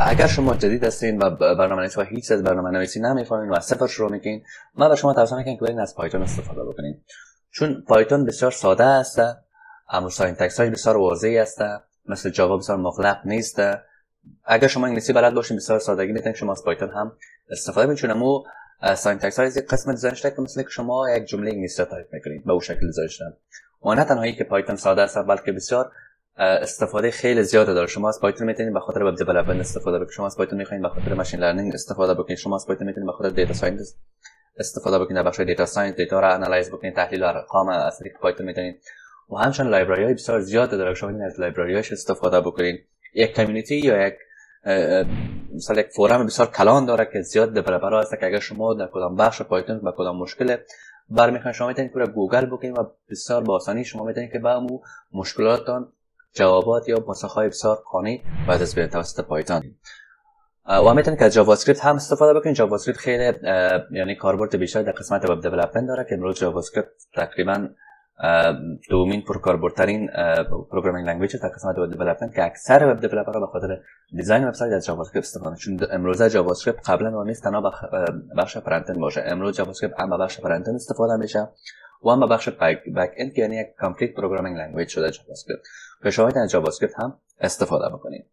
اگر شما جدید هستین و برنامه‌نویسی و هیچ از برنامه‌نویسی نمی‌فهمین و از صفر شروع می‌کنین، من به شما توصیه می‌کنم که برین از پایتون استفاده بکنین. چون پایتون بسیار ساده است، اما ساینتکس‌های بسیار واضحی است، مثل جاوا بسیار مغلق نیست. اگر شما انگلیسی بلد باشین بسیار سادگی میتونید شما از پایتون هم استفاده کنید، چون مو ساینتکس های از یک قسم دیزاین شده که مثل که شما یک جمله انگلیسی تایپ میکنید به اون شکل دیزاین شده. و نه تنها که پایتون ساده است، بلکه بسیار استفاده خیلی زیاده داره. شما از پایتون میتونید به خاطر وب دیولپمنت استفاده بکنید، شما از پایتون میخواین به خاطر ماشین لرنینگ استفاده بکنید، شما از پایتون میتونید به خاطر دیتا ساینس استفاده بکنید، بخش دیتا ساینس دیتا را انالیز بکنید، تحلیل ارقام از طریق پایتون میتونید. و همچنین لایبرری های بسیار زیاد داره، شما میتونید از لایبرری هاش استفاده بکنید. یک کامیونیتی یا یک مثلا یک فورم بسیار کلان داره که زیاد دیولپرها هست که اگر شما در کدام بخش پایتون با کدام مشکل برمیخواین، شما میتونید پورا گوگل بکنید و بسیار با آسانی شما میتونید که به اون مشکلاتتان جوابات یا پاسخهای بسیار قانع بعد از بیان توسط پایتون. و میتونید که از جاوا اسکریپت هم استفاده بکنید. جاوا اسکریپت خیلی یعنی کاربرد بیشتر در قسمت وب دیولپمنت داره که امروز جاوا اسکریپت تقریبا دومین پرکاربردترین پروگرامینگ لنگویج در قسمت وب دیولپمنت که اکثر وب دیولپرها به خاطر دیزاین وبسایت از جاوا اسکریپت استفاده می‌کنن. چون امروز جاوا اسکریپت قبلا نیست تنها بخش فرانت اند باشه، امروز جاوا اسکریپت هم به بخش فرانت اند استفاده میشه و هم به بخش بک اند که یعنی یک کامپلیت پروگرامینگ لنگویج شده جاوا اسکریپت. که شما از جاوا اسکریپت هم استفاده بکنید.